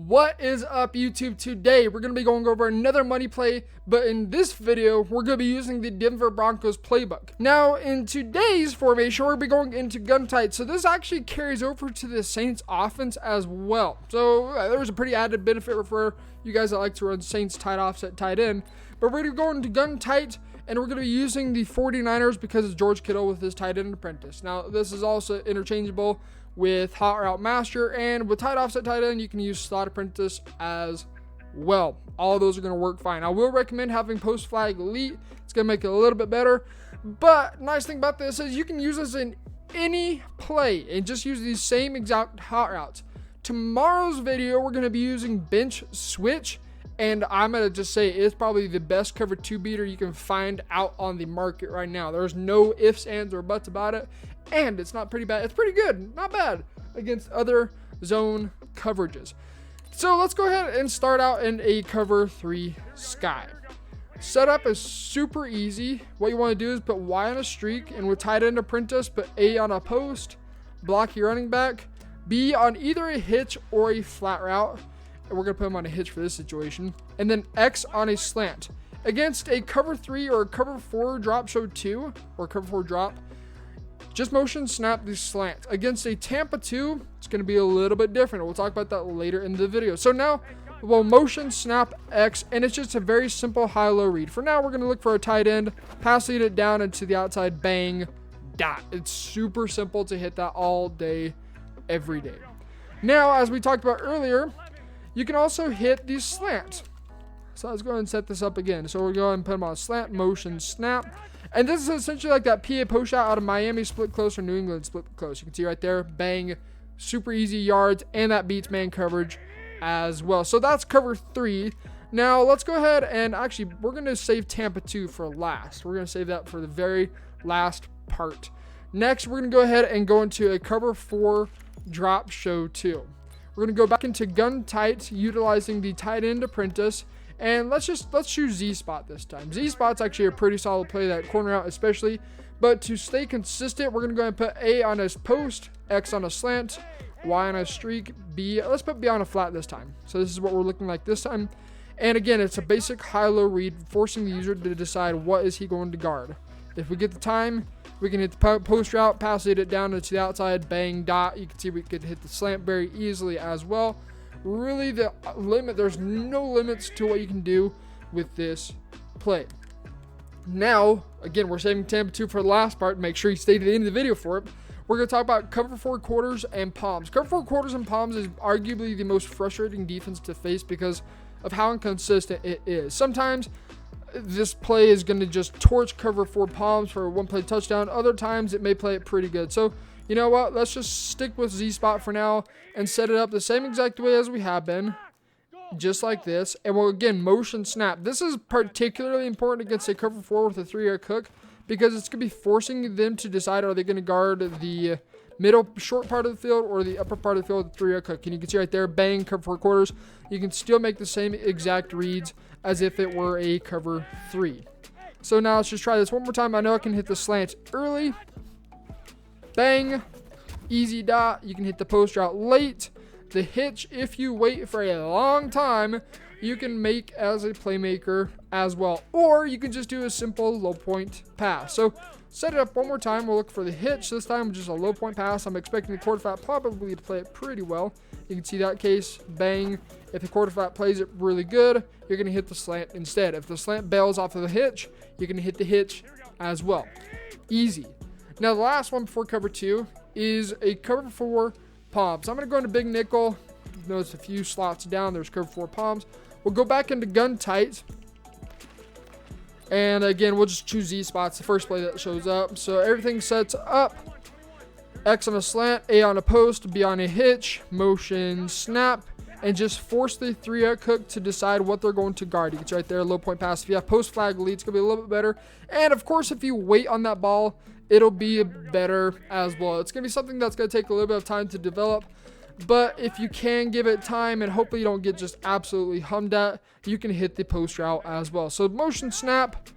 What is up, YouTube? Today we're going to be going over another money play, but in this video we're going to be using the Denver Broncos playbook. Now in today's formation we're going to be going into gun tight, so this actually carries over to the Saints offense as well. So there's a pretty added benefit for you guys that like to run Saints tight offset tight end, but we're going to go into gun tight and we're going to be using the 49ers because it's George Kittle with his tight end apprentice. Now this is also interchangeable with hot route master, and with tight offset tight end you can use slot apprentice as well. All of those are going to work fine. I will recommend having post flag elite. It's going to make it a little bit better, but nice thing about this is you can use this in any play and just use these same exact hot routes. Tomorrow's video we're going to be using bench switch, and I'm going to just say it's probably the best cover 2 beater you can find out on the market right now. There's no ifs, ands, or buts about it. And it's not pretty bad. It's pretty good. Not bad against other zone coverages. So let's go ahead and start out in a cover 3 sky. Setup is super easy. What you want to do is put Y on a streak, and with tight end apprentice, put A on a post, block your running back, B on either a hitch or a flat route. And we're going to put him on a hitch for this situation. And then X on a slant. Against a cover 3 or a cover 4 drop show 2 or cover 4 drop, just motion snap the slant. Against a Tampa 2, it's going to be a little bit different. We'll talk about that later in the video. So now we'll motion snap X, and it's just a very simple high-low read. For now, we're going to look for a tight end, pass lead it down into the outside, bang, dot. It's super simple to hit that all day, every day. Now, as we talked about earlier, you can also hit the slant. So let's go ahead and set this up again. So we'll go ahead and put them on slant, motion, snap. And this is essentially like that PA post shot out of Miami split close or New England split close. You can see right there, bang, super easy yards, and that beats man coverage as well. So that's cover 3. Now let's go ahead and actually, we're going to save Tampa 2 for last. We're going to save that for the very last part. Next, we're going to go ahead and go into a cover 4 drop show 2. We're going to go back into gun tight, utilizing the tight end apprentice. And let's choose Z-spot this time. Z-spot's actually a pretty solid play, that corner out especially. But to stay consistent, we're going to go ahead and put A on a post, X on a slant, Y on a streak, B. Let's put B on a flat this time. So this is what we're looking like this time. And again, it's a basic high-low read, forcing the user to decide what is he going to guard. If we get the time, we can hit the post route, pass it down into the outside, bang, dot. You can see we could hit the slant very easily as well. Really, there's no limits to what you can do with this play. Now, again, we're saving Tampa 2 for the last part. Make sure you stay to the end of the video for it. We're going to talk about cover 4 quarters and palms. Cover 4 quarters and palms is arguably the most frustrating defense to face because of how inconsistent it is. Sometimes this play is going to just torch cover 4 palms for a one-play touchdown. Other times it may play it pretty good. So you know what? Let's just stick with Z-spot for now and set it up the same exact way as we have been, just like this. And we'll again motion snap. This is particularly important against a cover 4 with a 3-yard cook because it's going to be forcing them to decide, are they going to guard the middle short part of the field or the upper part of the field with the 3-yard cook. And you can see right there, bang, cover 4 quarters. You can still make the same exact reads as if it were a cover 3. So now let's just try this one more time. I know I can hit the slant early. Bang, easy dot. You can hit the post route late. The hitch, if you wait for a long time, you can make as a playmaker as well. Or you can just do a simple low point pass. So set it up one more time. We'll look for the hitch. This time just a low point pass. I'm expecting the quarterback probably to play it pretty well. You can see that case, bang. If the quarterback plays it really good, you're going to hit the slant instead. If the slant bails off of the hitch, you're going to hit the hitch as well. Easy. Now, the last one before cover 2 is a cover 4 palms. I'm going to go into big nickel. Notice a few slots down. There's cover 4 palms. We'll go back into gun tight. And again, we'll just choose Z-spots, the first play that shows up. So everything sets up. X on a slant, A on a post, B on a hitch, motion snap, and just force the 3-yard cook to decide what they're going to guard. You can see right there, low point pass. If you have post flag lead, it's going to be a little bit better. And of course, if you wait on that ball, it'll be better as well. It's going to be something that's going to take a little bit of time to develop. But if you can give it time and hopefully you don't get just absolutely hummed at, you can hit the post route as well. So motion snap,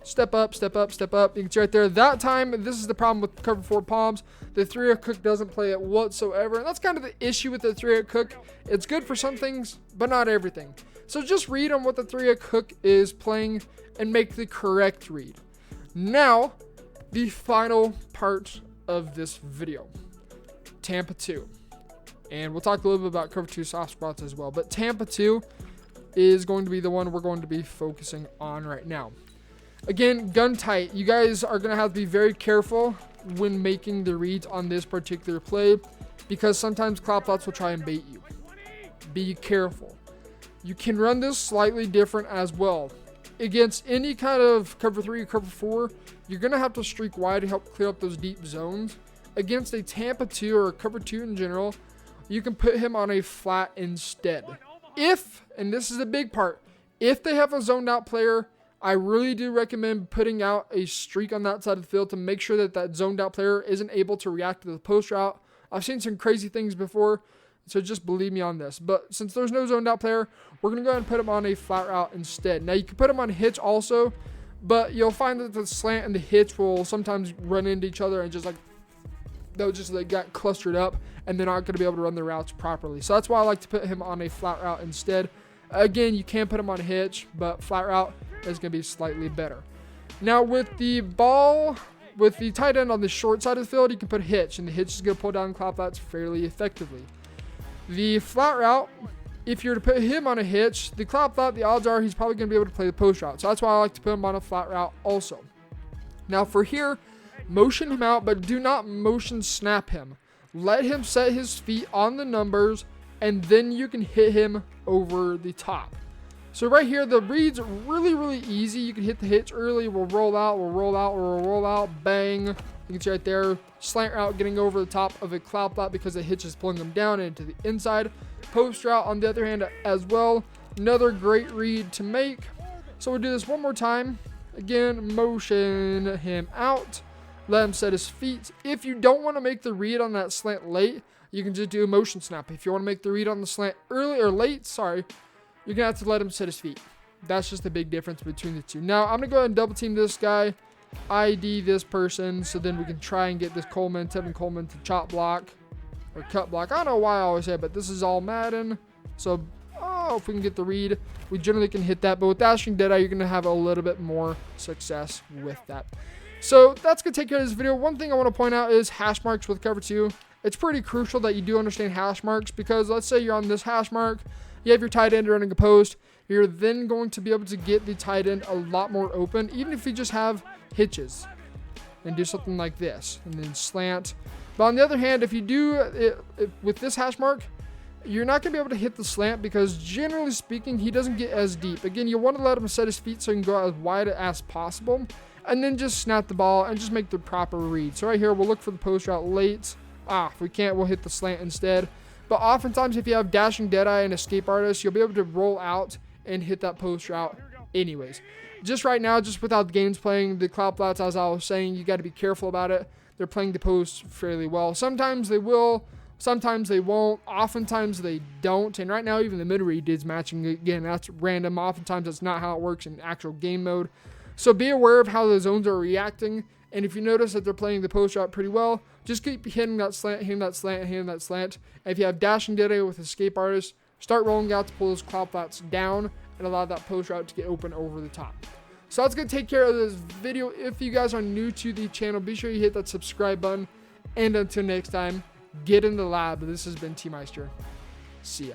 step up, step up, step up. You can see right there. That time, this is the problem with cover 4 palms. The 3-hit cook doesn't play it whatsoever. And that's kind of the issue with the 3-hit cook. It's good for some things, but not everything. So just read on what the 3-hit cook is playing and make the correct read. Now, the final part of this video. Tampa 2. And we'll talk a little bit about cover 2 soft spots as well. But Tampa 2 is going to be the one we're going to be focusing on right now. Again, gun tight. You guys are going to have to be very careful when making the reads on this particular play, because sometimes cloud plots will try and bait you. Be careful. You can run this slightly different as well. Against any kind of cover 3 or cover 4, you're going to have to streak wide to help clear up those deep zones. Against a Tampa 2 or a cover 2 in general, you can put him on a flat instead. If, and this is the big part, if they have a zoned out player, I really do recommend putting out a streak on that side of the field to make sure that that zoned out player isn't able to react to the post route. I've seen some crazy things before, so just believe me on this. But since there's no zoned out player, we're going to go ahead and put him on a flat route instead. Now, you can put him on hitch also, but you'll find that the slant and the hitch will sometimes run into each other and just like, they'll just like get clustered up and they're not going to be able to run the routes properly. So that's why I like to put him on a flat route instead. Again, you can put him on hitch, but flat route is going to be slightly better. Now with the ball, with the tight end on the short side of the field, you can put hitch, and the hitch is going to pull down cloud flats fairly effectively. The flat route, if you're to put him on a hitch, the cloud flat, the odds are he's probably going to be able to play the post route. So that's why I like to put him on a flat route also. Now for here, motion him out, but do not motion snap him. Let him set his feet on the numbers, and then you can hit him over the top. So right here, the read's really, really easy. You can hit the hitch early. We'll roll out, we'll roll out, we'll roll out. Bang. You can see right there, slant route getting over the top of a cloud flat because the hitch is pulling them down into the inside. Post route on the other hand as well. Another great read to make. So we'll do this one more time. Again, motion him out. Let him set his feet. If you don't want to make the read on that slant late, you can just do a motion snap. If you want to make the read on the slant early or late, you're going to have to let him set his feet. That's just the big difference between the two. Now, I'm going to go ahead and double team this guy, ID this person, so then we can try and get this Tevin Coleman to chop block or cut block. I don't know why I always say it, but this is all Madden. So, if we can get the read, we generally can hit that. But with Dashing Deadeye, you're going to have a little bit more success with that. So, that's going to take care of this video. One thing I want to point out is hash marks with cover 2. It's pretty crucial that you do understand hash marks, because let's say you're on this hash mark, you have your tight end running a post, you're then going to be able to get the tight end a lot more open, even if you just have hitches and do something like this and then slant. But on the other hand, if you do it with this hash mark, you're not going to be able to hit the slant because generally speaking, he doesn't get as deep. Again, you want to let him set his feet so he can go out as wide as possible and then just snap the ball and just make the proper read. So right here, we'll look for the post route late. If we can't, we'll hit the slant instead. But oftentimes, if you have Dashing Deadeye and Escape Artist, you'll be able to roll out and hit that post route anyways. Just right now, just without the games playing, the cloud flats, as I was saying, you got to be careful about it. They're playing the post fairly well. Sometimes they will, sometimes they won't. Oftentimes they don't. And right now, even the mid-read is matching. Again, that's random. Oftentimes, that's not how it works in actual game mode. So be aware of how the zones are reacting. And if you notice that they're playing the post route pretty well, just keep hitting that slant, hitting that slant, hitting that slant. And if you have Dashing Deadeye with Escape Artist, start rolling out to pull those cloud flats down and allow that post route to get open over the top. So that's going to take care of this video. If you guys are new to the channel, be sure you hit that subscribe button. And until next time, get in the lab. This has been T-Meister. See ya.